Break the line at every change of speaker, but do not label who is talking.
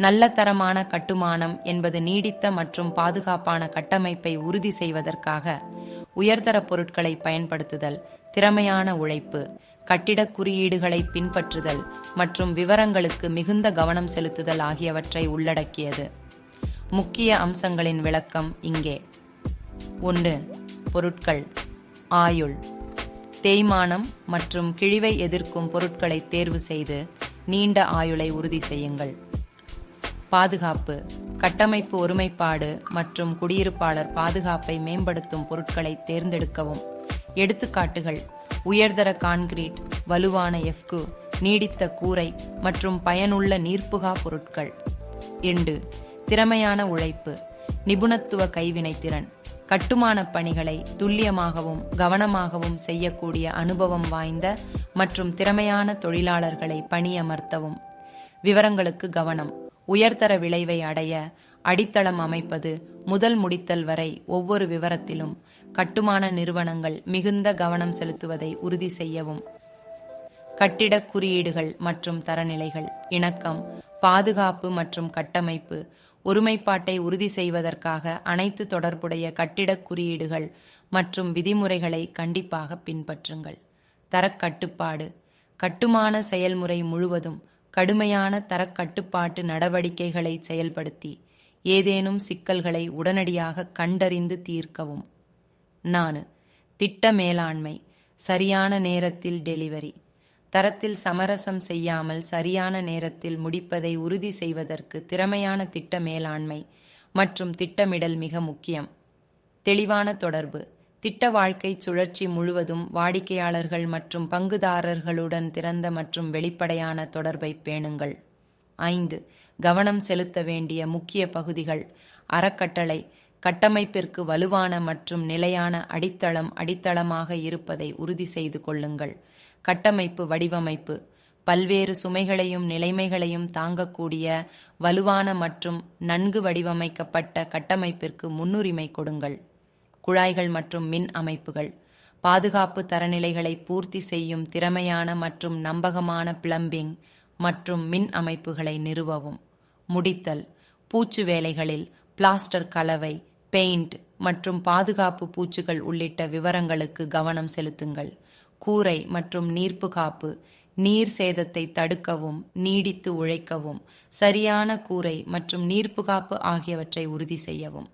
நல்ல தரமான கட்டுமானம் என்பது நீடித்த மற்றும் பாதுகாப்பான கட்டமைப்பை உறுதி செய்வதற்காக உயர்தர பொருட்களை பயன்படுத்துதல், திறமையான உழைப்பு, கட்டிடக் குறியீடுகளை பின்பற்றுதல் மற்றும் விவரங்களுக்கு மிகுந்த கவனம் செலுத்துதல் ஆகியவற்றை உள்ளடக்கியது. முக்கிய அம்சங்களின் விளக்கம் இங்கே. 1. பொருட்கள். ஆயுள். தேய்மானம் மற்றும் கிழிவை எதிர்க்கும் பொருட்களை தேர்வு செய்து நீண்ட ஆயுளை உறுதி செய்யுங்கள். பாதுகாப்பு. கட்டமைப்பு ஒருமைப்பாடு மற்றும் குடியிருப்பாளர் பாதுகாப்பை மேம்படுத்தும் பொருட்களை தேர்ந்தெடுக்கவும். எடுத்துக்காட்டுகள்: உயர்தர கான்கிரீட், வலுவான எஃகு, நீடித்த கூரை மற்றும் பயனுள்ள நீர்ப்புகா பொருட்கள். 2. திறமையான உழைப்பு. நிபுணத்துவ கைவினைத்திறன். கட்டுமான பணிகளை துல்லியமாகவும் கவனமாகவும் செய்யக்கூடிய அனுபவம் வாய்ந்த மற்றும் திறமையான தொழிலாளர்களை பணியமர்த்தவும். விவரங்களுக்கு கவனம். உயர்தர விளைவை அடைய அடித்தளம் அமைப்பது முதல் முடித்தல் வரை ஒவ்வொரு விவரத்திலும் கட்டுமான நிறுவனங்கள் மிகுந்த கவனம் செலுத்துவதை உறுதி செய்யவும். கட்டிடக் குறியீடுகள் மற்றும் தரநிலைகள். இணக்கம், பாதுகாப்பு மற்றும் கட்டமைப்பு ஒருமைப்பாட்டை உறுதி செய்வதற்காக அனைத்து தொடர்புடைய கட்டிடக் குறியீடுகள் மற்றும் விதிமுறைகளை கண்டிப்பாக பின்பற்றுங்கள். தரக்கட்டுப்பாடு. கட்டுமான செயல்முறை முழுவதும் கடுமையான தரக்கட்டுப்பாட்டு நடவடிக்கைகளை செயல்படுத்தி ஏதேனும் சிக்கல்களை உடனடியாக கண்டறிந்து தீர்க்கவும். 4. திட்ட மேலாண்மை. சரியான நேரத்தில் டெலிவரி. தரத்தில் சமரசம் செய்யாமல் சரியான நேரத்தில் முடிப்பதை உறுதி செய்வதற்கு திறமையான திட்ட மேலாண்மை மற்றும் திட்டமிடல் மிக முக்கியம். தெளிவான தொடர்பு. திட்ட வாழ்க்கை சுழற்சி முழுவதும் வாடிக்கையாளர்கள் மற்றும் பங்குதாரர்களுடன் திறந்த மற்றும் வெளிப்படையான தொடர்பை பேணுங்கள். 5. கவனம் செலுத்த வேண்டிய முக்கிய பகுதிகள். அறக்கட்டளை. கட்டமைப்பிற்கு வலுவான மற்றும் நிலையான அடித்தளமாக இருப்பதை உறுதி செய்து கொள்ளுங்கள். கட்டமைப்பு வடிவமைப்பு. பல்வேறு சுமைகளையும் நிலைமைகளையும் தாங்கக்கூடிய வலுவான மற்றும் நன்கு வடிவமைக்கப்பட்ட கட்டமைப்பிற்கு முன்னுரிமை கொடுங்கள். குழாய்கள் மற்றும் மின் அமைப்புகள். பாதுகாப்பு தரநிலைகளை பூர்த்தி செய்யும் திறமையான மற்றும் நம்பகமான பிளம்பிங் மற்றும் மின் அமைப்புகளை நிறுவவும். முடித்தல். பூச்சு வேலைகளில் பிளாஸ்டர் கலவை, பெயிண்ட் மற்றும் பாதுகாப்பு பூச்சுகள் உள்ளிட்ட விவரங்களுக்கு கவனம் செலுத்துங்கள். கூரை மற்றும் நீர்ப்புகாப்பு. நீர் சேதத்தை தடுக்கவும் நீடித்து உழைக்கவும் சரியான கூரை மற்றும் நீர்ப்புகாப்பு ஆகியவற்றை உறுதி செய்யவும்.